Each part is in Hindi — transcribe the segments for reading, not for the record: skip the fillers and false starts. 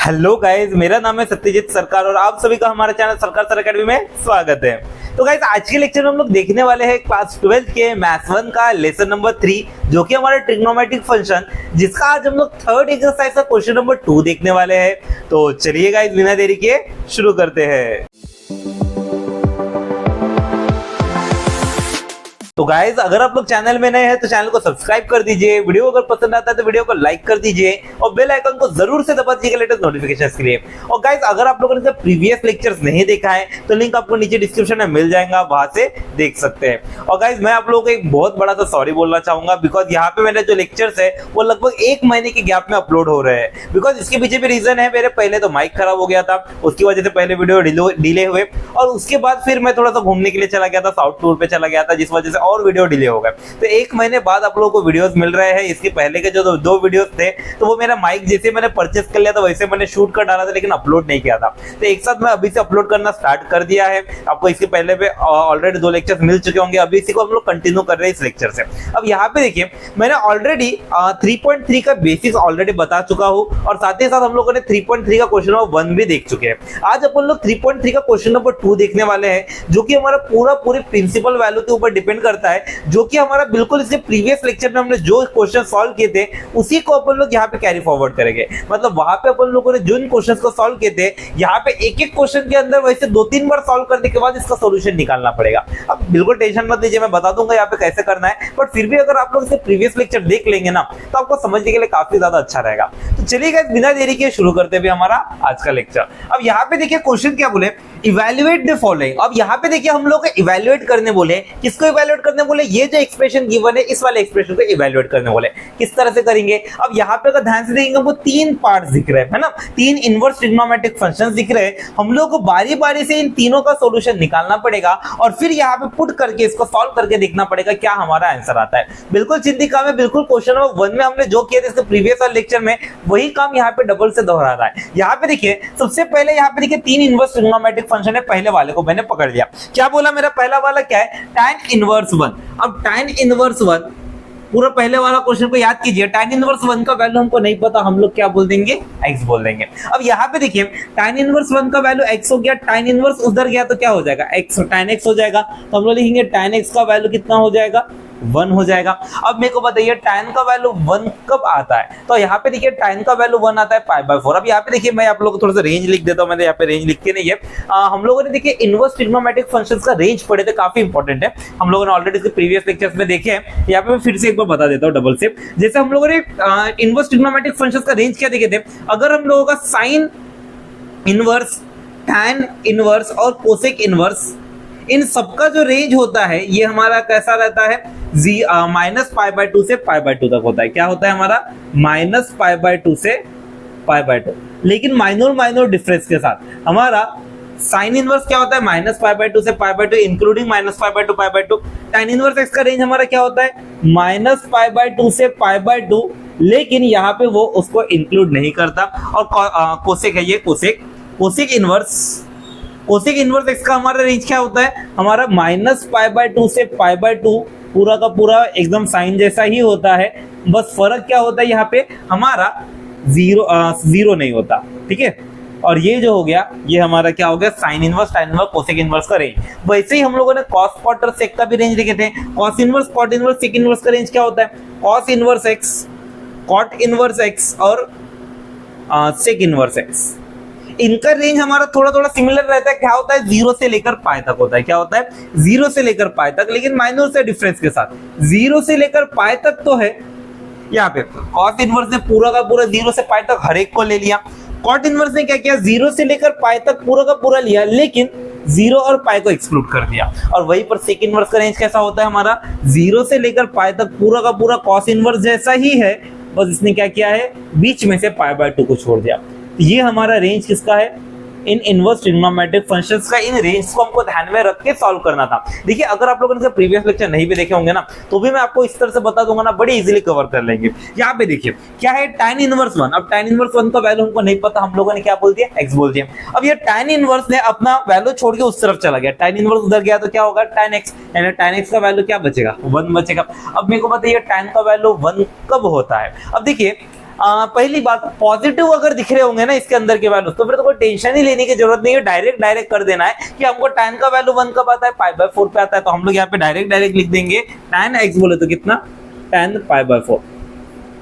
हेलो गाइज, मेरा नाम है सत्यजीत सरकार और आप सभी का हमारे चैनल सरकार सर अकेडमी में स्वागत है। तो गाइज आज के लेक्चर में हम लोग देखने वाले हैं क्लास 12 के मैथ्स 1 का लेसन नंबर 3 जो कि हमारा ट्रिग्नोमेट्रिक फंक्शन, जिसका आज हम लोग थर्ड एक्सरसाइज का क्वेश्चन नंबर 2 देखने वाले हैं। तो चलिए गाइज बिना देरी के शुरू करते हैं। तो गाइज अगर आप लोग चैनल में नए हैं तो चैनल को सब्सक्राइब कर दीजिए, वीडियो अगर पसंद आता है तो वीडियो को लाइक कर दीजिए और बेल आइकन को जरूर से दबा दीजिएगा लेटेस्ट नोटिफिकेशंस के लिए। और गाइज अगर आप लोगों ने प्रीवियस लेक्चर्स नहीं देखा है तो लिंक आपको नीचे डिस्क्रिप्शन में मिल जाएगा, वहां से देख सकते हैं। और गाइज मैं आप लोगों को एक बहुत बड़ा सा सॉरी बोलना चाहूंगा, बिकॉज यहाँ पे मेरे जो लेक्चर्स है वो लगभग 1 महीने के गैप में अपलोड हो रहे हैं। बिकॉज इसके पीछे भी रीजन है, मेरे पहले तो माइक खराब हो गया था, उसकी वजह से पहले वीडियो डिले हुए, और उसके बाद फिर मैं थोड़ा सा घूमने के लिए चला गया था, साउथ टूर पे चला गया था, जिस वजह से और वीडियो डिले हो गए। तो 1 महीने बाद आप लोगों को वीडियोस मिल रहे हैं। इसके पहले के जो दो वीडियोस थे तो वो मेरा माइक जैसे मैंने परचेस कर लिया था वैसे मैंने शूट कर डाला था, लेकिन अपलोड नहीं किया था। तो एक साथ मैं अभी से अपलोड करना स्टार्ट कर दिया है। आपको इसके पहले पे ऑलरेडी 2 लेक्चर्स मिल चुके होंगे, अभी इसी को हम लोग कंटिन्यू कर रहे हैं इस लेक्चर से। अब यहाँ पे देखिए मैंने ऑलरेडी 3.3 का बेसिक्स ऑलरेडी बता चुका हूँ और साथ ही साथ हम लोगों ने 3.3 का क्वेश्चन नंबर 1 भी देख चुके हैं। आज अपन लोग 3.3 का क्वेश्चन नंबर 2 देखने वाले हैं, जो कि हमारा पूरी प्रिंसिपल वैल्यू के ऊपर डिपेंड करता है, जो कि हमारा बिल्कुल इसके प्रीवियस लेक्चर में हमने जो क्वेश्चन सॉल्व किए थे उसी को अपन लोग यहाँ पे कैरी फॉरवर्ड करेंगे। मतलब वहां पे अपन लोगों ने जो इन क्वेश्चंस को सॉल्व किए थे, यहाँ पे एक क्वेश्चन के अंदर वैसे 2-3 बार सॉल्व करने के बाद इसका सॉल्यूशन निकालना पड़ेगा। अब बिल्कुल टेंशन मत लीजिए, मैं बता दूंगा यहाँ पे कैसे करना है, बट फिर भी अगर आप लोग इसके प्रीवियस लेक्चर देख लेंगे ना तो आपको समझने के लिए काफी ज्यादा अच्छा रहेगा। तो चलिए गाइस बिना देरी के शुरू करते हैं हमारा आज का लेक्चर। अब यहाँ पे देखिए क्वेश्चन क्या बोले, इवैल्यूएट द फॉलोइंग। अब यहाँ पे देखिए हम लोग को इवैल्यूएट करने बोले, किसको इवैल्यूएट करने बोले, ये जो एक्सप्रेशन गिवन है इस वाले एक्सप्रेशन को इवैल्यूएट करने बोले। किस तरह से करेंगे, अब यहाँ पे अगर ध्यान से देखेंगे वो 3 पार्ट्स दिख रहे हैं, है ना, 3 इनवर्स ट्रिग्नोमेट्रिक फंक्शंस दिख रहे हैं। हम लोग को बारी बारी से इन तीनों का सॉल्यूशन निकालना पड़ेगा और फिर यहाँ पे पुट करके इसको सॉल्व करके देखना पड़ेगा क्या हमारा आंसर आता है। बिल्कुल सीधी काम है, बिल्कुल क्वेश्चन नंबर 1 में हमने जो किया था इसके प्रीवियस वाले लेक्चर में वही काम यहाँ पे डबल से दोहरा रहा है। यहाँ पे देखिए सबसे पहले यहाँ पे देखिए 3 इनवर्स ट्रिग्नोमेट्रिक फंक्शन है, पहले वाले को मैंने पकड़ लिया। क्या बोला, मेरा पहला वाला क्या है, tan इनवर्स 1। अब tan इनवर्स 1 पूरा पहले वाला क्वेश्चन को याद कीजिए, tan इनवर्स 1 का वैल्यू हमको नहीं पता, हम लोग क्या बोल देंगे, x बोल देंगे। अब यहाँ पे देखिए tan इनवर्स 1 का वैल्यू x हो गया, tan इनवर्स उधर गया तो क्या हो जाएगा, x tan x हो जाएगा। तो हम लोग लिखेंगे tan x का वैल्यू कितना हो जाएगा, 1 हो जाएगा। अब मेरे को बताइए tan का वैल्यू 1 कब आता है, तो यहाँ पे देखिए tan का वैल्यू 1 आता है π/4। अब यहाँ पे देखिए मैं आप लोगों को थोड़ा सा रेंज लिख देता हूँ, मैंने यहाँ पे रेंज लिख के नहीं है। हम लोगों ने देखिए इनवर्स ट्रिग्नोमेट्रिक फंक्शंस का रेंज पढ़े थे, काफी इंपॉर्टेंट है, हम लोगों ने ऑलरेडी इसके प्रीवियस लेक्चर्स में देखे हैं। यहाँ पे मैं फिर से एक बार बता देता हूँ डबल से। जैसे हम लोगों ने इनवर्स ट्रिग्नोमेट्रिक फंक्शंस का रेंज क्या देखे थे, अगर हम लोगों का साइन इनवर्स, tan इनवर्स और कोसेक इनवर्स, इन सबका जो रेंज होता है ये हमारा कैसा रहता है, -π/2 से π/2 तक होता है। क्या होता है हमारा, -π/2 से π/2। लेकिन माइनर डिफरेंस के साथ हमारा साइन इनवर्स क्या होता है, -π/2 से π/2 इंक्लूडिंग -π/2 π/2। tan इनवर्स x का रेंज हमारा क्या होता है, -π/2 से π/2, लेकिन यहाँ पे वो उसको इंक्लूड नहीं करता। और कोसेक है ये, कोसेक इनवर्स x का हमारा रेंज क्या होता है, हमारा -π/2 से π/2, पूरा का पूरा एकदम साइन जैसा ही होता है, बस फर्क क्या होता है यहाँ पे हमारा जीरो नहीं होता, ठीक है। और ये जो हो गया ये हमारा क्या हो गया, sine inverse, tan inverse, cosec inverse का रेंज। वैसे ही हम लोगों ने cos कॉट और सेक का भी रेंज देखे थे। cos inverse, cot inverse, sec inverse का रेंज क्या होता है, cos inverse x, cot inverse x और सेक इनवर्स x, इनका रेंज हमारा थोड़ा सिमिलर रहता है। क्या होता है, 0 से लेकर पाई तक होता है। क्या होता है, 0 से लेकर पाई तक, लेकिन माइनर से डिफरेंस के साथ। 0 से लेकर पाई तक तो है, यहाँ पे cos इनवर्स ने पूरा का पूरा 0 से पाई तक हर एक को ले लिया। कॉट इनवर्स ने क्या किया, 0 से लेकर पाई तक पूरा का पूरा लिया, लेकिन 0 और पाई को एक्सक्लूड कर दिया। और वहीं पर सेक इनवर्स का रेंज कैसा होता है हमारा, 0 से लेकर पाई तक पूरा का पूरा cos इनवर्स जैसा ही है, बस इसने क्या किया है, बीच में से π/2 को छोड़ दिया। ये हमारा रेंज किसका है, इन इनवर्स ट्रिग्नोमेट्रिक फंक्शंस का इन रेंज को हमको ध्यान में रख के सॉल्व करना था। देखिए अगर आप लोगों ने प्रीवियस लेक्चर नहीं भी देखे होंगे ना तो भी मैं आपको इस तरह से बता दूंगा ना, बड़ी इजीली कवर कर लेंगे। यहाँ पे देखिए क्या है, tan इनवर्स 1। अब tan इनवर्स 1 का वैल्यू हमको नहीं पता, हम लोगों ने क्या बोल दिया, x बोल दिया। अब ये tan इनवर्स ने अपना वैल्यू छोड़ के उस तरफ चला गया, tan इनवर्स उधर गया तो क्या होगा, tan x, यानी tan x का वैल्यू क्या बचेगा, 1 बचेगा। अब मेरे को बताइए tan का वैल्यू 1 कब होता है। अब देखिए पहली बात, पॉजिटिव अगर दिख रहे होंगे ना इसके अंदर के वैल्यू, तो फिर तो कोई टेंशन ही लेने की जरूरत नहीं है, डायरेक्ट कर देना है कि हमको tan का वैल्यू 1 कब आता है, π/4 पे आता है, तो हम लोग यहाँ पे डायरेक्ट लिख देंगे tan x बोले तो कितना, tan π/4,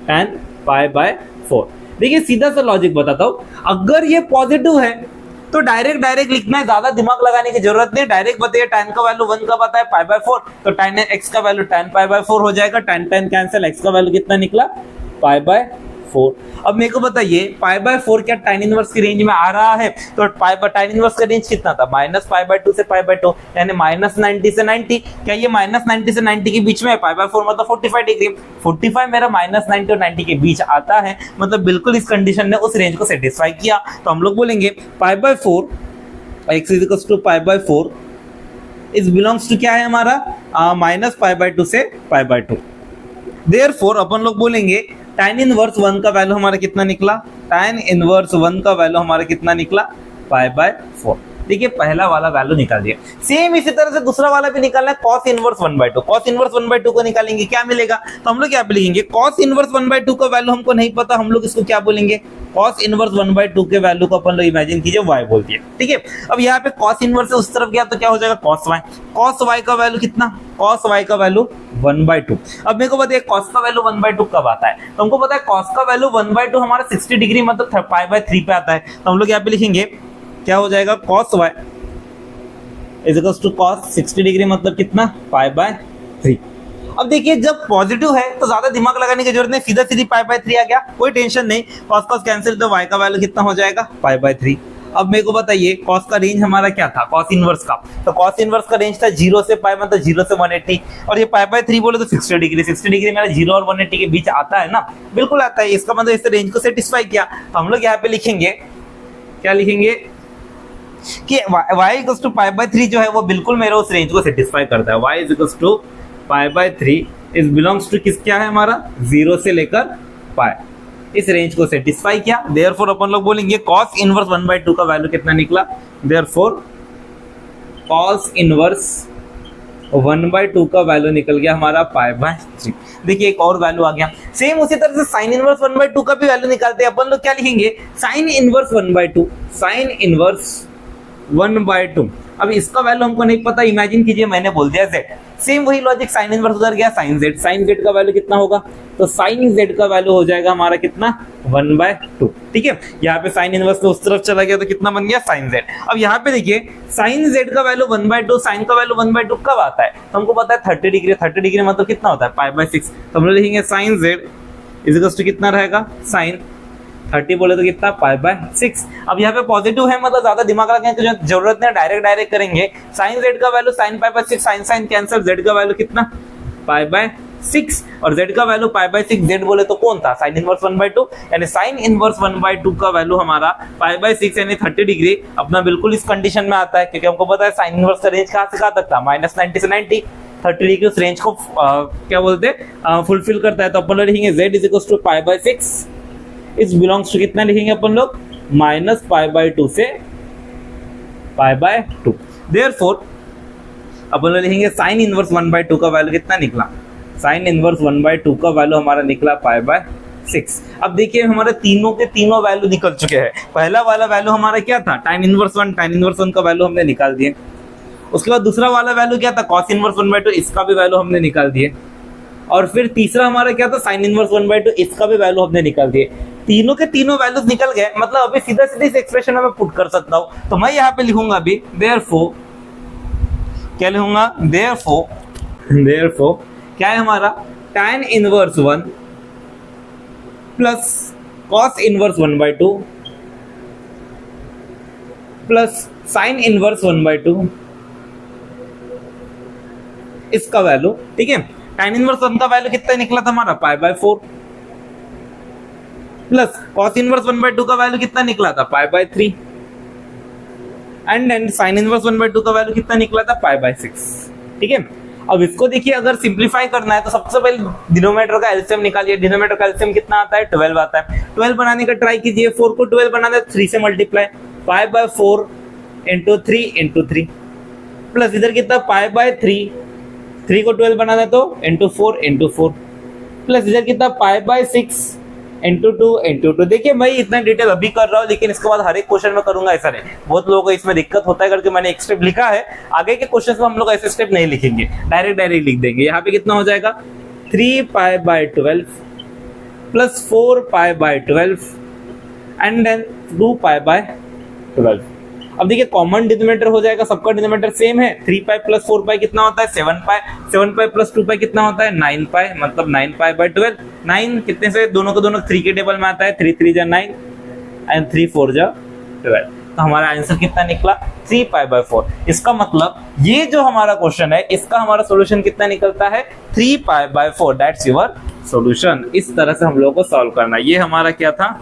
tan π/4। देखिए सीधा सा लॉजिक बताता हूं, अगर ये पॉजिटिव है तो डायरेक्ट लिखना है, ज्यादा दिमाग लगाने की जरूरत नहीं, डायरेक्ट बताइए tan का वैल्यू 1 कब आता है, π/4, तो tan x का वैल्यू tan π/4 हो जाएगा, tan कैंसिल, x का वैल्यू कितना निकला, π/4। अब मेरे को बताइए π/4 क्या tan इनवर्स की रेंज में आ रहा है, तो tan इनवर्स का रेंज कितना था, -π/2 से π/2, यानी -90 से 90, क्या ये -90 से 90 के बीच में है, π/4 मतलब 45 डिग्री, 45 मेरा -90 और 90 के बीच आता है, मतलब बिल्कुल इस कंडीशन ने उस रेंज को सेटिस्फाई किया, तो हम लोग बोलेंगे π/4 x = π/4 इज बिलोंग्स टू क्या है हमारा, -π/2 से π/2। देयरफॉर अपन लोग बोलेंगे tan इनवर्स 1 का वैल्यू हमारा कितना निकला, tan इनवर्स 1 का वैल्यू हमारा कितना निकला, π/4। देखिए पहला वाला वैल्यू निकाल दिया, सेम इसी तरह से दूसरा वाला भी निकालना है, cos इनवर्स 1/2, cos इनवर्स 1/2 को निकालेंगे, क्या मिलेगा, तो हम लोग क्या लिखेंगे, cos इनवर्स 1/2 का वैल्यू हमको नहीं पता, हम लोग इसको क्या बोलेंगे, cos इनवर्स 1/2 के वैल्यू को अपन लोग इमेजिन कीजिए y बोल दिए, ठीक है। अब यहाँ पे cos इनवर्स से उस तरफ गया तो क्या हो जाएगा, cos y का वैल्यू कितना, cos y का वैल्यू 1/2। अब मेरे को बताइए cos का वैल्यू 1/2 कब आता है, तो हमको पता है cos का वैल्यू 1/2 हमारा 60 डिग्री मतलब π/3 पे आता है, तो हम लोग यहाँ पे लिखेंगे क्या हो जाएगा, cos y = cos 60 डिग्री मतलब कितना, π/3। अब देखिए जब पॉजिटिव है तो ज्यादा दिमाग लगाने की जरूरत नहीं, सीधा सीधी π/3 आ गया, कोई टेंशन नहीं, cos कैंसिल, तो y का वैल्यू कितना हो जाएगा, π/3। अब मेरे को बताइए cos का रेंज हमारा क्या था, cos इनवर्स का, तो cos इनवर्स का रेंज था 0 से π मतलब 0 से 180, और ये π/3 बोले तो 60 डिग्री, 60 डिग्री मेरा 0 और 180 के बीच आता है ना, बिल्कुल आता है, इसका मतलब इस रेंज को सेटिस्फाई किया, तो हम लोग यहाँ पे लिखेंगे, क्या लिखेंगे कि y = π/3 जो है वो बिल्कुल मेरे उस रेंज को सेटिस्फाई करता है, y = π/3 इज बिलोंग्स टू किस, क्या है हमारा 0 से लेकर π, इस रेंज को सेटिस्फाई किया, देयरफॉर अपन लोग बोलेंगे cos इनवर्स 1/2 का वैल्यू कितना निकला, देयरफॉर cos इनवर्स 1/2 का वैल्यू निकल गया हमारा π/3। देखिए एक और वैल्यू आ गया, सेम उसी तरह से sin इनवर्स 1/2 का भी वैल्यू निकालते हैं, अपन लोग क्या लिखेंगे, sin इनवर्स 1/2, sin इनवर्स 1/2। अब इसका वैल्यू हमको नहीं पता, इमेजिन कीजिए मैंने बोल दिया z, सेम वही लॉजिक, sin इनवर्स उधर गया, sin z का वैल्यू कितना होगा, तो sin z का वैल्यू हो जाएगा हमारा कितना, 1/2, ठीक है। यहाँ पे sin इनवर्स तो उस तरफ चला गया तो कितना बन गया, sin z। अब यहाँ पे देखिए sin z का वैल्यू 1/2, sin का वैल्यू 1/2 कब आता है, तो हमको पता है 30 डिग्री, 30 डिग्री मतलब कितना होता है, π/6, तो हम लोग लिखेंगे sin z = कितना रहेगा, sin 30 बोले तो कितना, π/6। अब यहाँ पे पॉजिटिव है मतलब ज्यादा दिमाग लगाने की जरूरत नहीं, डायरेक्ट करेंगे, sin z का value sin π/6, sin cancel, z का वैल्यू कितना, π/6, और z का वैल्यू π/6, z बोले तो कौन था, sin इनवर्स 1/2, यानी sin इनवर्स 1/2 का वैल्यू हमारा π/6 यानी 30 डिग्री अपना बिल्कुल इस कंडीशन में आता है, क्योंकि हमको पता है sin इनवर्स का रेंज कहां से कहां तक था, -90 से 90, 30 डिग्री उस रेंज को क्या बोलते हैं, फुलफिल करता है, तो अपन लोग लिखेंगे z = π/6 इस बिलोंग्स टू कितना लिखेंगे अपन लोग, -π/2 से π/2। देयरफॉर अपन लोग लिखेंगे sin इनवर्स 1/2 का वैल्यू कितना निकला, sin इनवर्स 1/2 का वैल्यू हमारा निकला π/6। अब देखिए हमारे तीनों के तीनों वैल्यू निकल चुके हैं, पहला वाला वैल्यू हमारा क्या था, tan इनवर्स 1 का वैल्यू हमने निकाल दिए, उसके बाद दूसरा वाला वैल्यू क्या था, cos इनवर्स 1/2, इसका भी वैल्यू हमने निकाल दिए, और फिर तीसरा हमारा क्या था, sin इनवर्स 1/2, इसका भी वैल्यू हमने निकाल दिए, तीनों के तीनों वैल्यूज निकल गए, मतलब अभी सीधा सीधा इस एक्सप्रेशन में मैं पुट कर सकता हूं, तो मैं यहाँ पे लिखूंगा अभी देयरफॉर, क्या लिखूंगा, देयरफॉर क्या है हमारा, tan inverse 1 plus cos inverse 1/2 plus sin inverse 1/2 इसका वैल्यू, ठीक है। tan इनवर्स 1 का वैल्यू कितना निकला था हमारा, π/4, प्लस cos इनवर्स 1/2 का वैल्यू कितना निकला था, π/3, एंड देन sin इनवर्स 1/2 का वैल्यू कितना निकला था, π/6, ठीक है। अब इसको देखिए अगर सिंप्लीफाई करना है तो सबसे पहले डिनोमिनेटर का एलसीएम निकालिए, डिनोमिनेटर का एलसीएम कितना आता है, 12 आता है, 12 बनाने का ट्राई कीजिए, 4 को 12 बनाना है 3 से मल्टीप्लाई, π/4 × 3 × 3, प्लस इधर कितना π/3, 3 को 12 बनाना है तो × 4 × 4, प्लस इधर कितना π/6 इंटू टू। देखिए मैं इतना डिटेल अभी कर रहा हूँ, लेकिन इसके बाद हर एक क्वेश्चन में करूंगा ऐसा नहीं। बहुत लोगों को इसमें दिक्कत होता है करके मैंने एक स्टेप लिखा है, आगे के क्वेश्चन में हम लोग ऐसे स्टेप नहीं लिखेंगे, डायरेक्ट लिख देंगे। यहाँ पे कितना हो जाएगा 3π/12 प्लस 4π/12 एंड देन 2π/12। अब देखिए कॉमन डिनोमिनेटर हो जाएगा, सबका डिनोमिनेटर सेम है। 3π प्लस 4π कितना होता है 7π, 7π प्लस 2π कितना होता है 9π, मतलब 9π/12। 9 कितने से दोनों को दोनों 3 के टेबल में आता है, 3 3 जा 9 एंड 3 4 जा 12। तो हमारा आंसर कितना निकला 3π/4। इसका मतलब ये जो हमारा क्वेश्चन है इसका हमारा सॉल्यूशन कितना निकलता है 3π/4। That's your solution. इस तरह से हम लोगों को सॉल्व करना। ये हमारा क्या था,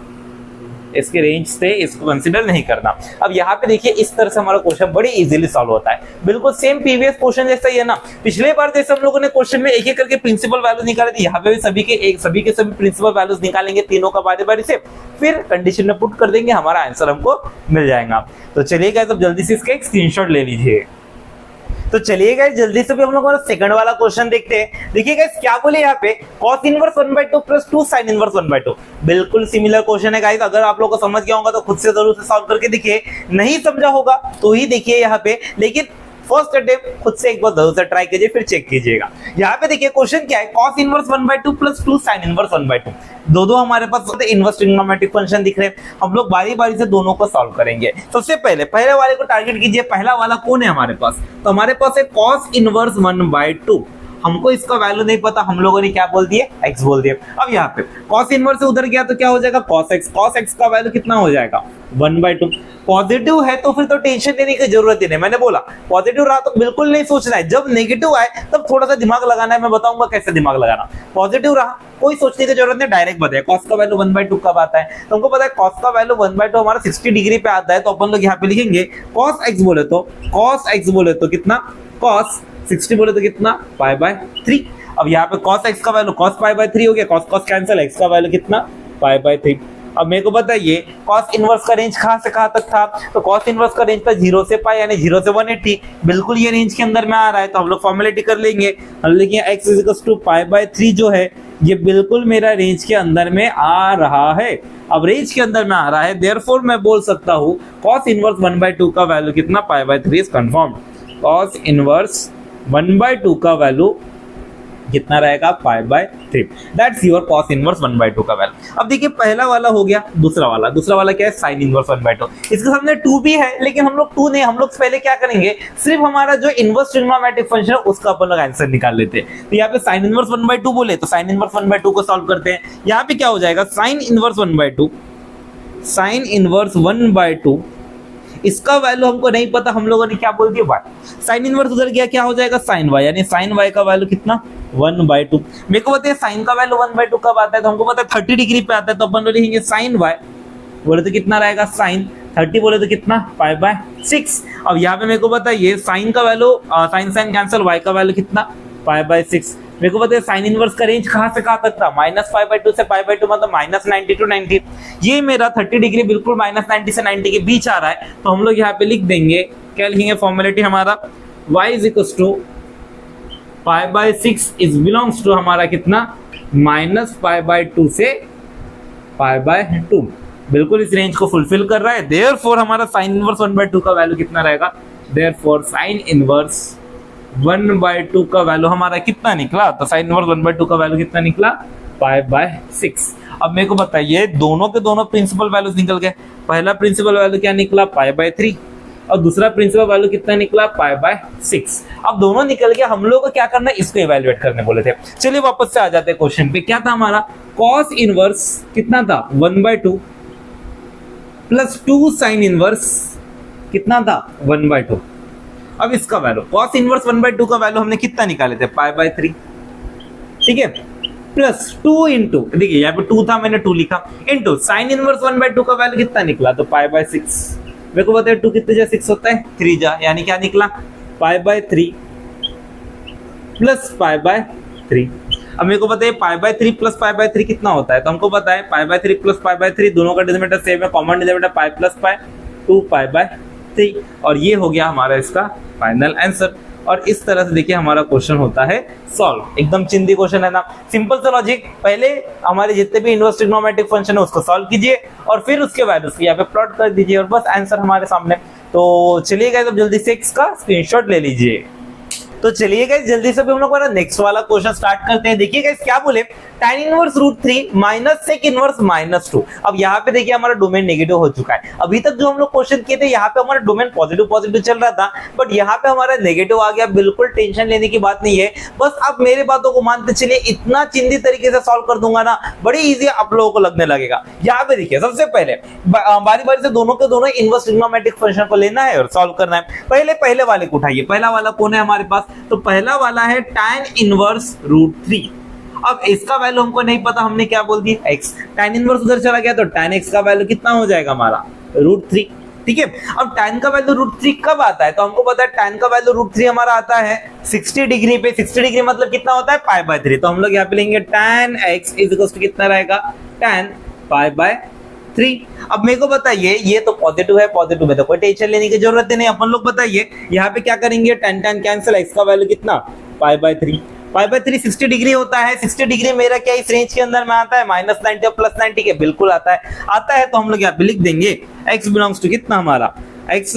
इसके रेंज से इसको कंसीडर नहीं करना। अब यहाँ पे देखिए इस तरह से हमारा क्वेश्चन बड़ी इजीली सॉल्व होता है, बिल्कुल सेम प्रीवियस क्वेश्चन जैसा ही है ना। पिछले बार जैसे हम लोगों ने क्वेश्चन में एक एक करके प्रिंसिपल वैल्यूज निकाले थे, यहाँ पे भी सभी के सभी प्रिंसिपल वैल्यूज निकालेंगे, तीनों का बारी बारी से, फिर कंडीशन में पुट कर देंगे, हमारा आंसर हमको मिल जाएगा। तो चलिए गाइस अब जल्दी से इसका एक स्क्रीनशॉट ले लीजिए। तो चलिए गाइस जल्दी से भी हम लोग सेकंड वाला क्वेश्चन देखते हैं। देखिए गाइस क्या बोले यहाँ पे cos inverse 1/2 plus 2 sin inverse 1/2। बिल्कुल सिमिलर क्वेश्चन है गाइस। अगर आप लोगों को समझ गया होगा तो खुद से जरूर से सॉल्व करके देखिए, नहीं समझा होगा तो ही देखिए यहाँ पे, लेकिन फर्स्ट अटेम्प्ट खुद से एक बार जरूर से ट्राई कीजिए, फिर चेक कीजिएगा। यहाँ पे देखिए क्वेश्चन क्या है, cos inverse 1/2 plus 2 sin inverse 1/2। दो हमारे पास इनवर्स ट्रिग्नोमेट्रिक फंक्शन दिख रहे हैं, हम लोग बारी बारी से दोनों को सॉल्व करेंगे। सबसे पहले वाले को टारगेट कीजिए। पहला वाला कौन है हमारे पास, तो हमारे पास है cos इनवर्स 1/2। हमको इसका वैल्यू नहीं पता, हम लोगों ने क्या बोल दिया x बोल दिया। अब यहाँ पे cos इनवर्स से उधर गया तो क्या हो जाएगा cos x का वैल्यू कितना हो जाएगा 1/2। पॉजिटिव है तो फिर तो टेंशन लेने की जरूरत ही नहीं। मैंने बोला पॉजिटिव रहा तो बिल्कुल नहीं सोचना है, जब नेगेटिव आए तब थोड़ा सा दिमाग लगाना है। मैं बताऊंगा कैसे दिमाग लगाना। पॉजिटिव रहा कोई सोचने की जरूरत नहीं, डायरेक्ट बताया cos का वैल्यू 1/2 कब आता है, तो हमको पता है cos का वैल्यू 1/2 हमारा 60 डिग्री पे आता है। तो अपन लोग यहाँ पे लिखेंगे cos x बोले तो कितना cos 60 बोले तो कितना π/3। अब यहाँ पे cos x का वैल्यू cos π/3 हो गया, cos कैंसिल, x का वैल्यू कितना π/3। अब मेरे को बताइए cos इनवर्स का रेंज कहां से कहां तक था, तो cos इनवर्स का रेंज था 0 से π यानी 0 से 180। बिल्कुल ये रेंज के अंदर में आ रहा है, तो हम लोग फॉर्मेलिटी कर लेंगे। हम लिखेंगे x = π/3 जो है ये बिल्कुल मेरा रेंज के अंदर में आ रहा है। अब रेंज के अंदर में आ रहा है, देयरफॉर मैं बोल सकता हूँ cos इनवर्स 1/2 का वैल्यू कितना π/3 इज कंफर्म्ड। cos इनवर्स 1/2 का वैल्यू कितना रहेगा π/3। दैट्स योर cos इनवर्स 1/2 का वैल्यू। अब देखिए पहला वाला हो गया, दूसरा वाला क्या है sin इनवर्स 1/2। इसके सामने 2 भी है, लेकिन हम लोग 2 नहीं, हम लोग पहले क्या करेंगे, सिर्फ हमारा जो इनवर्स ट्रिग्नोमेट्रिक फंक्शन है उसका अपन लोग आंसर निकाल लेते हैं। तो यहाँ पे sin इनवर्स 1/2 बोले तो sin इनवर्स 1/2 को सॉल्व करते हैं। यहाँ पे क्या हो जाएगा sin इनवर्स 1/2 इसका वैल्यू हमको नहीं पता, हम लोगों ने क्या बोल दिया y। sin इनवर्स उधर गया क्या हो जाएगा sin y, यानी sin y का वैल्यू कितना 1/2। मेरे को पता है sin का वैल्यू 1/2 कब आता है, तो हमको पता है 30 डिग्री पे आता है। तो अपन लिखेंगे sin y बोले तो कितना रहेगा sin 30 बोले तो कितना π/6। अब यहाँ पे मेरे को पता है ये sin का वैल्यू sin कैंसिल, y का वैल्यू कितना π/6। मेरे को पता है साइन इनवर्स का रेंज कहां से कहां तक था, -π/2 से π/2, मतलब -90 to 90। ये मेरा 30 डिग्री बिल्कुल -90 से 90 के बीच आ रहा है। तो हम लोग यहाँ पे लिख देंगे, क्या लिखेंगे फॉर्मेलिटी हमारा y = π/6 इज बिलोंग्स टू हमारा कितना -π/2 से π/2। बिल्कुल इस रेंज को फुलफिल कर रहा है। देयरफॉर हमारा साइन इनवर्स 1/2 का वैल्यू कितना रहेगा, देयरफॉर साइन इनवर्स 1/2 का वैल्यू हमारा कितना निकला, तो साइन इनवर्स 1/2 का वैल्यू कितना निकला π/6। अब मेरे को बताइए दोनों के दोनों प्रिंसिपल वैल्यूज निकल गए। पहला प्रिंसिपल वैल्यू क्या निकला π/3 और दूसरा प्रिंसिपल वैल्यू कितना निकला π/6। अब दोनों निकल गया, हम लोग को क्या करना है, इसको इवैल्यूएट करने बोले थे। चलिए वापस से आ जाते हैं क्वेश्चन पे। क्या था हमारा cos इनवर्स कितना था 1/2 प्लस 2 साइन इनवर्स कितना था 1/2। अब इसका वैल्यू cos इनवर्स 1/2 का वैल्यू हमने कितना निकाले थे π/3, ठीक है, प्लस 2 इंटू, देखिए यहाँ पे 2 था मैंने 2 लिखा, इंटू साइन इनवर्स 1/2 का वैल्यू कितना निकला, तो π/6। मेरे को बताइए 2 कितने जा 6 होता है 3 जा, यानी क्या निकला π/3 प्लस π/3। अब मेरे को बताइए π/3 प्लस π/3 कितना होता है, तो हमको पता है π/3 प्लस π/3 दोनों का डिनोमिनेटर सेम है, कॉमन डिनोमिनेटर π प्लस π 2 π/3। और ये हो गया हमारा इसका फाइनल आंसर। और इस तरह से देखिए हमारा क्वेश्चन होता है सॉल्व। एकदम चिंदी क्वेश्चन है ना, सिंपल सा लॉजिक। पहले हमारे जितने भी इनवर्स ट्रिग्नोमेट्रिक फंक्शन है उसको सॉल्व कीजिए और फिर उसके बाद उसको यहाँ पे प्लॉट कर दीजिए और बस आंसर हमारे सामने। तो चलिए गाइस अब जल्दी से इसका स्क्रीनशॉट ले लीजिए। तो चलिए गाइस जल्दी से हम लोग हमारा नेक्स्ट वाला क्वेश्चन स्टार्ट करते हैं। देखिए गाइस क्या बोले, tan inverse √3 minus sec inverse -2। अब यहाँ पे देखिए हमारा डोमेन नेगेटिव हो चुका है। अभी तक जो हम लोग क्वेश्चन किए थे यहाँ पे हमारा डोमेन पॉजिटिव चल रहा था, बट यहाँ पे हमारा नेगेटिव आ गया। बिल्कुल टेंशन लेने की बात नहीं है, बस आप मेरे बातों को मानते चलिए। इतना चिंदी तरीके से सॉल्व कर दूंगा ना, बड़ी इजी आप लोगों को लगने लगेगा। यहाँ पे देखिए सबसे पहले बारी बारी से दोनों के दोनों इनवर्स ट्रिग्नोमेट्रिक फंक्शन को लेना है और सॉल्व करना है। पहले वाले को उठाइए। पहला वाला कौन है हमारे पास, तो पहला वाला है tan इनवर्स √3। अब इसका वैल्यू हमको नहीं पता, हमने क्या बोल दिया x। tan इनवर्स उधर चला गया तो tan x का वैल्यू कितना हो जाएगा हमारा √3। ठीक है, अब tan का वैल्यू √3 कब आता है, तो हमको पता है tan का वैल्यू √3 हमारा आता है 60 डिग्री पे। 60 डिग्री मतलब कितना होता है π/3। तो हम लोग यहाँ पे लेंगे tan x इज कितना रहेगा tan π/3। अब मेरे को बताइए ये तो पॉजिटिव है तो कोई टेंशन लेने की जरूरत नहीं। अपन लोग बताइए यहाँ पे क्या करेंगे, tan कैंसिल, x का वैल्यू कितना π/3। π/3 60 डिग्री होता है। 60 डिग्री मेरा क्या इस रेंज के अंदर में आता है -90 और +90 के, बिल्कुल आता है। तो हम लोग यहाँ पे लिख देंगे x बिलोंग्स टू कितना हमारा x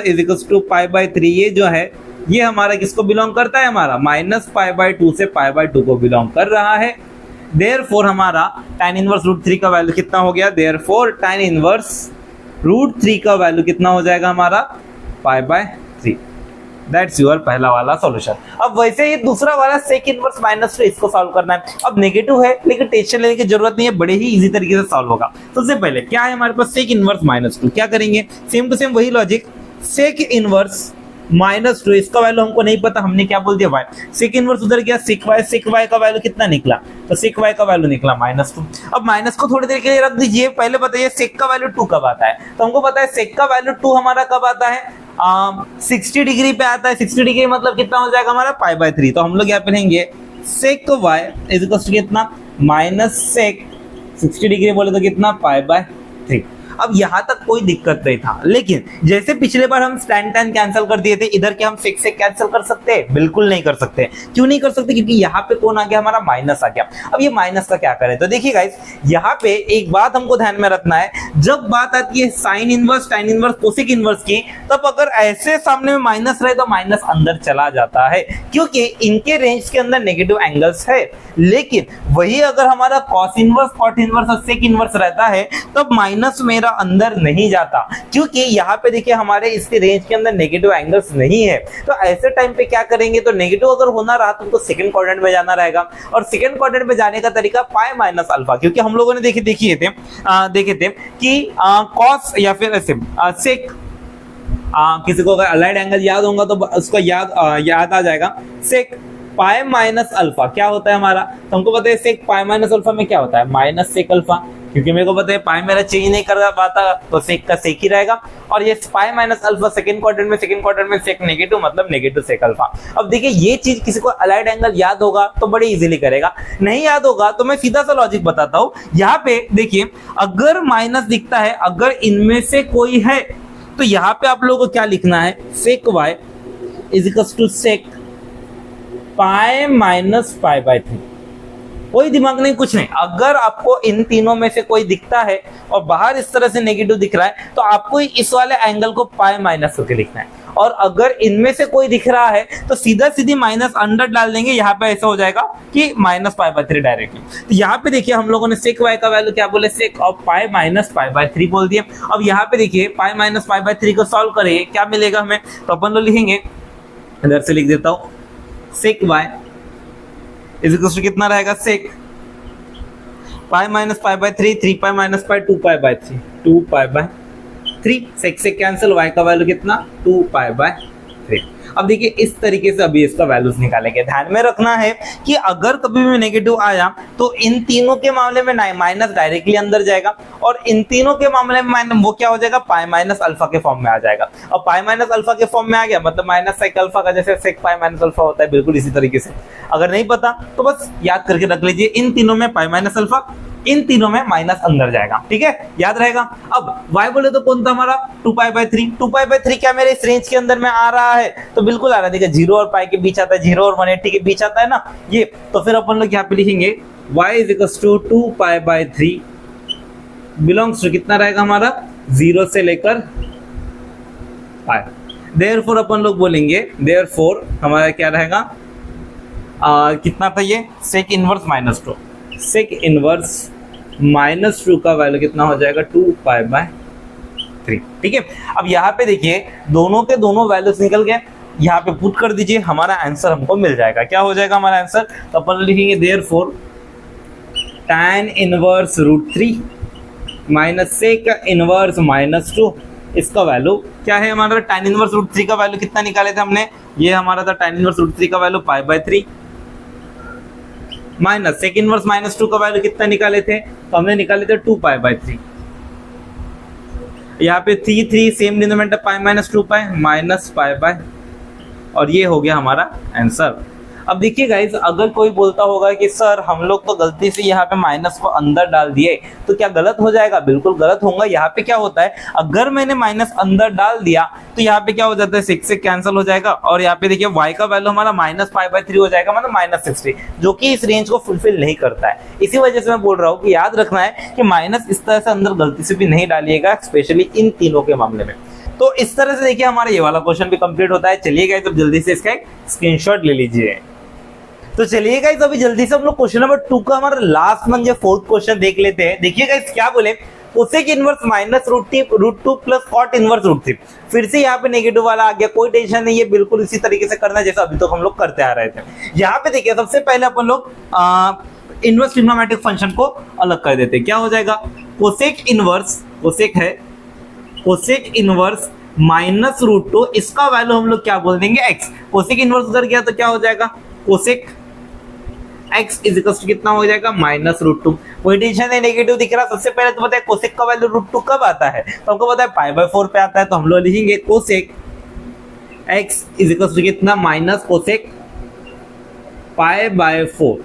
इज इक्वल्स टू π/3। ये जो है ये हमारा किसको बिलोंग करता है, हमारा -π/2 से π/2 को बिलोंग कर रहा है। देयरफॉर हमारा tan इनवर्स √3 का वैल्यू कितना हो गया, देयरफॉर tan इनवर्स √3 का वैल्यू कितना हो जाएगा हमारा π/3। दैट्स योर पहला वाला सॉल्यूशन। अब वैसे ही दूसरा वाला sec इनवर्स -2 इसको सॉल्व करना है। अब नेगेटिव है लेकिन टेंशन लेने की जरूरत नहीं है, बड़े ही इजी तरीके से सॉल्व होगा। सबसे पहले क्या है हमारे पास sec इनवर्स -2, क्या करेंगे, सेम टू सेम वही लॉजिक। sec इनवर्स -2 इसका वैल्यू हमको नहीं पता, हमने क्या बोल दिया y। sec इनवर्स उधर गया sec y का वैल्यू कितना निकला, तो sec y का वैल्यू निकला -2। अब माइनस को थोड़ी देर के लिए रख दीजिए। पहले बताइए sec का वैल्यू 2 कब आता है, तो हमको पता है sec का वैल्यू 2 हमारा कब आता है, 60 डिग्री पे आता है। 60 डिग्री मतलब कितना हो जाएगा हमारा π/3। तो हम लोग यहाँ पे लेंगे sec y is equal to कितना -sec 60 डिग्री बोले तो कितना π/3। अब यहाँ तक कोई दिक्कत नहीं था, लेकिन जैसे पिछले बार हम tan कैंसिल कर दिए थे, इधर क्या हम sec कैंसिल कर सकते हैं, बिल्कुल नहीं कर सकते। क्यों नहीं कर सकते, क्योंकि यहाँ पे कौन आ गया, हमारा माइनस आ गया। अब ये माइनस का क्या करें, तो देखिए गाइस यहाँ पे एक बात हमको ध्यान में रखना है, जब बात आती है sin inverse tan inverse cosec inverse की, तब अगर ऐसे सामने में माइनस रहे तो माइनस अंदर चला जाता है, क्योंकि इनके रेंज के अंदर नेगेटिव एंगल्स है। लेकिन वही अगर हमारा cos इनवर्स cot इनवर्स और sec इनवर्स रहता है तब माइनस मेरा अंदर नहीं जाता, क्योंकि यहाँ पे देखिए हमारे इसके रेंज के अंदर नेगेटिव एंगल्स नहीं है। तो ऐसे टाइम पे क्या करेंगे, तो नेगेटिव अगर होना रहा तो सेकंड क्वाड्रेंट में जाना रहेगा, और सेकंड क्वाड्रेंट में जाने का तरीका π-α, क्योंकि हम लोगों ने देखे थे कि cos या फिर ऐसे sec, किसी को अगर अलाइड एंगल याद होगा तो उसको याद आ जाएगा। sec π-α क्या होता है हमारा, तो हमको पता है sec π-α में क्या होता है -sec α, क्योंकि मेरे को पता है पाई मेरा चेंज नहीं कर पाता तो सेक का सेक ही रहेगा। और ये π-α सेकंड क्वाड्रेंट में सेक नेगेटिव मतलब नेगेटिव सेक अल्फा। अब देखिए ये चीज किसी को अलाइड एंगल याद होगा तो बड़ी इजीली करेगा, नहीं याद होगा तो मैं सीधा सा लॉजिक बताता हूँ। यहाँ पे देखिए अगर माइनस दिखता है, अगर इनमें से कोई है, तो यहाँ पे आप लोगों को क्या लिखना है, sec y is equal to sec π-π/3। कोई दिमाग नहीं, कुछ नहीं। अगर आपको इन तीनों में से कोई दिखता है और बाहर इस तरह से नेगेटिव दिख रहा है तो आपको इस वाले एंगल को π- होके लिखना है, और अगर इनमें से कोई दिख रहा है तो सीधा सीधी माइनस अंडर डाल देंगे। यहाँ पे ऐसा हो जाएगा कि -π/3 डायरेक्टली। तो यहाँ पे देखिए हम लोगों ने sec y का वैल्यू क्या बोले, sec ऑफ π-π/3 बोल दिए। अब यहाँ पे देखिए π-π/3 को सॉल्व करेंगे, क्या मिलेगा हमें, तो अपन लोग लिखेंगे, इधर से लिख देता हूँ, sec y is equal to कितना रहेगा, sec π-π/3 3π-π 2π/3 2π/3। sec से कैंसिल, y का वैल्यू कितना 2π/3। अब देखिए इस तरीके से अभी इसका वैल्यूज निकालेंगे। ध्यान में रखना है कि अगर कभी भी नेगेटिव आया तो इन तीनों के मामले में माइनस डायरेक्टली अंदर जाएगा, और इन तीनों के मामले में वो क्या हो जाएगा, π-α के फॉर्म में आ जाएगा। और π-α के फॉर्म में आ गया मतलब -sec अल्फा का जैसे sec π-α होता है, बिल्कुल इसी तरीके से। अगर नहीं पता तो बस याद करके रख लीजिए, इन तीनों में π-α इन तीनों में माइनस अंदर जाएगा, ठीक है, याद रहेगा। अब y बोले तो कौन था हमारा 2π/3, 2π/3 क्या मेरे इस रेंज के अंदर में आ रहा है? तो बिल्कुल आ रहा है, देखिए 0 और पाई के बीच आता है, 0 और 180 के बीच आता है ना ये। तो फिर अपन लोग यहाँ पे लिखेंगे y = 2π/3 बिलोंग्स टू कितना रहेगा हमारा 0 से लेकर पाई। देयरफॉर अपन लोग बोलेंगे, देयरफॉर हमारा क्या रहेगा, कितना था ये sec इनवर्स -2, sec इनवर्स -2 का वैल्यू कितना हो जाएगा 2π/3, ठीक है। अब यहाँ पे देखिए दोनों के दोनों वैल्यूज निकल गए, यहाँ पे पुट कर दीजिए, हमारा आंसर हमको मिल जाएगा। क्या हो जाएगा हमारा आंसर? तो अपन लिखेंगे therefore tan inverse √3 minus sec inverse -2, इसका वैल्यू क्या है हमारा? tan इनवर्स √3 का वैल्यू कितना निकाले थे हमने? ये हमारा था tan इनवर्स √3 का वैल्यू π/3 माइनस sec इनवर्स -2 का वैल्यू कितना निकाले थे? तो हमने निकाले थे 2π/3। यहाँ पे 3 सेम डिनोमिनेटर π-2π माइनस π/, और ये हो गया हमारा आंसर। अब देखिए गाइस, अगर कोई बोलता होगा कि सर हम लोग तो गलती से यहाँ पे माइनस को अंदर डाल दिए, तो क्या गलत हो जाएगा? बिल्कुल गलत होगा। यहाँ पे क्या होता है, अगर मैंने माइनस अंदर डाल दिया तो यहाँ पे क्या हो जाता है, 6 से कैंसिल हो जाएगा, और यहाँ पे देखिए y का वैल्यू हमारा -π/3 हो जाएगा, मतलब -60, जो कि इस रेंज को फुलफिल नहीं करता है। इसी वजह से मैं बोल रहा हूँ कि याद रखना है कि माइनस इस तरह से अंदर गलती से भी नहीं डालिएगा, स्पेशली इन तीनों के मामले में। तो इस तरह से देखिए हमारा ये वाला क्वेश्चन भी कंप्लीट होता है। चलिए गाइस, अब जल्दी से इसका एक स्क्रीनशॉट ले लीजिए। तो चलिए गाइस, अभी जल्दी से हम लोग क्वेश्चन नंबर 2 का हमारा लास्ट म्हणजे 4th क्वेश्चन देख लेते हैं। देखिए गाइस क्या बोले, cosec inverse -√2 plus cot inverse √3। फिर से यहाँ पे नेगेटिव वाला आ गया, कोई टेंशन नहीं है, बिल्कुल इसी तरीके से करना जैसा अभी तक हम लोग करते आ रहे थे। यहाँ पे देखिए सबसे पहले अपन लोग इनवर्स ट्रिग्नोमेट्रिक फंक्शन को अलग कर देते हैं। क्या हो जाएगा, कोसेक इनवर्स, कोसेक है कोसेक इनवर्स -√2, इसका वैल्यू हम लोग क्या बोल देंगे x। कोसेक इनवर्स उधर गया तो क्या हो जाएगा, कोसेक x = कितना हो जाएगा -√2। कोई टेंशन नहीं, नेगेटिव दिख रहा। सबसे पहले तो बताए कोसेक का वैल्यू √2 कब आता है, तो हमको पता है π/4 पे आता है, तो हम लोग लिखेंगे कोसेक x = कितना -कोसेक π/4।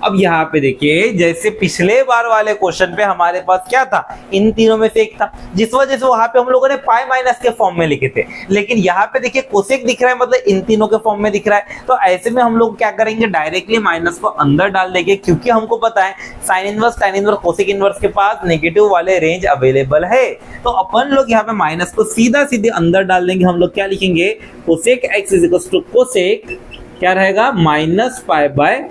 अब यहाँ पे देखिए जैसे पिछले बार वाले क्वेश्चन पे हमारे पास क्या था, इन तीनों में से एक था, जिस वजह से वहां पे हम लोगों ने पाई माइनस के फॉर्म में लिखे थे। लेकिन यहाँ पे देखिए कोसेक दिख रहा है, मतलब इन तीनों के फॉर्म में दिख रहा है। तो ऐसे में हम लोग क्या करेंगे, डायरेक्टली माइनस को अंदर डाल देंगे, क्योंकि हमको पता है sine inverse tan inverse cosec inverse के पास नेगेटिव वाले रेंज अवेलेबल है। तो अपन लोग यहाँ पे माइनस को सीधे अंदर डाल देंगे। हम लोग क्या लिखेंगे, कोसेक x = कोसेक क्या रहेगा -π/4।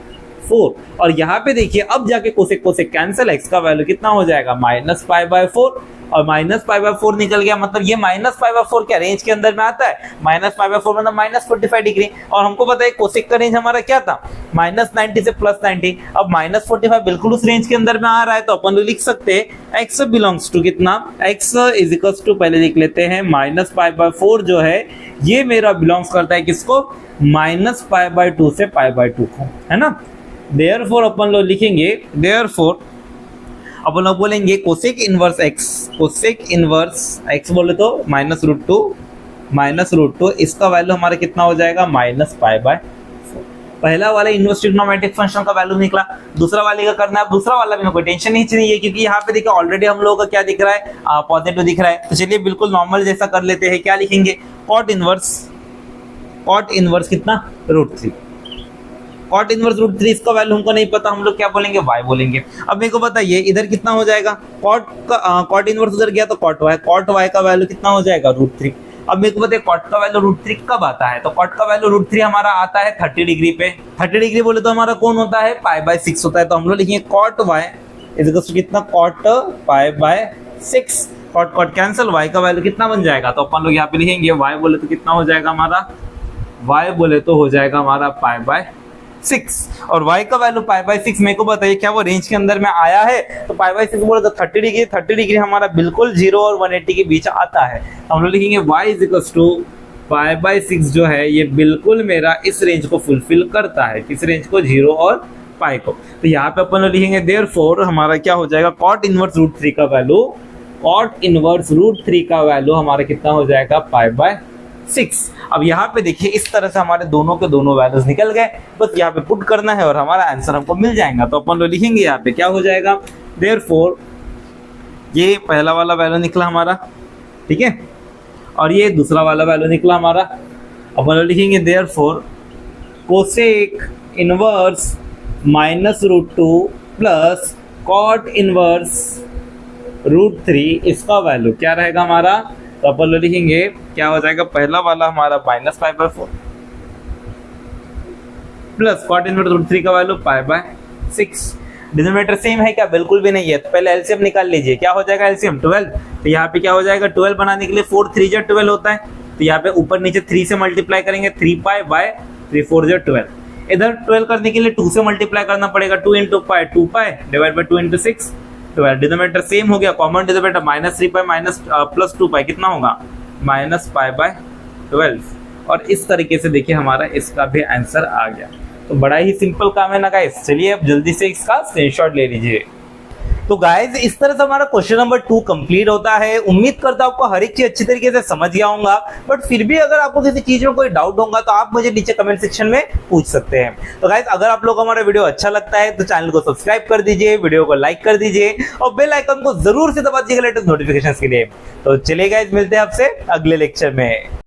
और यहाँ पे देखिए अब जाके कोसेक कोसेक कैंसिल, x का वैल्यू कितना हो जाएगा -π/4, और -π/4 निकल गया, मतलब ये -π/4 क्या रेंज के अंदर में आता है, -π/4 मतलब -45 डिग्री। और हमको पता है कोसेक का रेंज हमारा क्या था, -90 से +90। अब -45 बिल्कुल उस रेंज के अंदर में आ रहा है, तो अपन लोग लिख सकते हैं x बिलोंग्स टू कितना, x = पहले लिख लेते हैं -π/4 जो है ये मेरा बिलोंग्स करता है किसको, -π/2 से π/2 को, है ना। देयरफॉर अपन लोग लिखेंगे, देयरफॉर अपन लोग बोलेंगे cosec inverse x, cosec inverse x बोले तो -√2, इसका वैल्यू हमारा कितना हो जाएगा -π/4। पहला वाला इनवर्स ट्रिग्नोमेट्रिक फंक्शन का वैल्यू निकला, दूसरा वाले का करना है। दूसरा वाला में कोई टेंशन नहीं चाहिए, क्योंकि यहाँ पे देखिए ऑलरेडी हम लोगों का क्या दिख रहा है, पॉजिटिव दिख रहा है। तो चलिए बिल्कुल नॉर्मल जैसा कर लेते हैं। क्या लिखेंगे, कॉट इनवर्स कितना √3, कॉट इनवर्स √3, इसका वैल्यू हमको नहीं पता, हम लोग क्या बोलेंगे, y बोलेंगे। अब मेरे को बताइए इधर कितना हो जाएगा, कॉट इनवर्स उधर गया तो कॉट y का वैल्यू कितना हो जाएगा √3। अब मेरे को बताइए कॉट का वैल्यू √3 कब आता है, तो कॉट का वैल्यू √3 हमारा आता है 30 डिग्री पे। 30 डिग्री बोले तो हमारा कौन होता है, π/6 होता है। तो हम लोग लिखेंगे कॉट y = कितना, कॉट π/6, कॉट कैंसिल, y का वैल्यू कितना बन जाएगा, तो अपन लोग यहाँ पे लिखेंगे y बोले तो कितना हो जाएगा हमारा, y बोले तो हो जाएगा हमारा π/6, और y का वैल्यू π/6। मेरे को बताइए क्या वो रेंज के अंदर में आया है, तो π/6 बोले तो 30 डिग्री हमारा बिल्कुल 0 और 180 के बीच आता है। तो हम लोग लिखेंगे y = π/6 जो है ये बिल्कुल मेरा इस रेंज को फुलफिल करता है, किस रेंज को, 0 और पाई को। तो यहाँ पे अपन लोग लिखेंगे देयरफॉर हमारा क्या हो जाएगा, कॉट इनवर्स √3 का वैल्यू, कॉट इनवर्स √3 का वैल्यू हमारा कितना हो जाएगा π/6। अब यहाँ पे देखिए इस तरह से हमारे दोनों के दोनों वैल्यूज निकल गए, बस यहाँ पे पुट करना है और हमारा आंसर हमको मिल जाएगा। तो अपन लोग लिखेंगे यहाँ पे क्या हो जाएगा, देयरफॉर ये पहला वाला वैल्यू निकला हमारा, ठीक है, और ये दूसरा वाला वैल्यू निकला हमारा। अपन लोग लिखेंगे therefore cosec inverse -√2 plus cot inverse √3, इसका वैल्यू क्या रहेगा हमारा। तो अपन लोग लिखेंगे क्या हो जाएगा, पहला वाला हमारा -π/4 प्लस कॉट इनवर्स √3 का वैल्यू π/6। डिनोमिनेटर सेम है क्या, बिल्कुल भी नहीं है। तो पहले एलसीएम निकाल लीजिए, क्या हो जाएगा एलसीएम 12। तो यहाँ पे क्या हो जाएगा, 12 बनाने के लिए 4 3 जा 12 होता है, तो यहाँ पे ऊपर नीचे 3 से मल्टीप्लाई करेंगे, 3π/3 4 जा 12। इधर 12 करने के लिए 2 से मल्टीप्लाई करना पड़ेगा, 2 × π 2π डिवाइड बाय 2 × 6 12। डिनोमिनेटर सेम हो गया, कॉमन डिनोमिनेटर -3π प्लस 2π कितना होगा -π/12। और इस तरीके से देखिए हमारा इसका भी आंसर आ गया। तो बड़ा ही सिंपल काम है ना गाइस। चलिए अब जल्दी से इसका स्क्रीनशॉट ले लीजिए। तो गाइस इस तरह से हमारा क्वेश्चन नंबर 2 कंप्लीट होता है। उम्मीद करता हूं आपको हर एक चीज अच्छी तरीके से समझ गया होगा, बट फिर भी अगर आपको किसी चीज में कोई डाउट होगा तो आप मुझे नीचे कमेंट सेक्शन में पूछ सकते हैं। तो गाइस अगर आप लोग को हमारा वीडियो अच्छा लगता है तो चैनल को सब्सक्राइब कर दीजिए, वीडियो को लाइक कर दीजिए और बेल आइकन को जरूर से दबा दीजिएगा लेटेस्ट नोटिफिकेशन के लिए। तो चलिए गाइस मिलते हैं आपसे अगले लेक्चर में।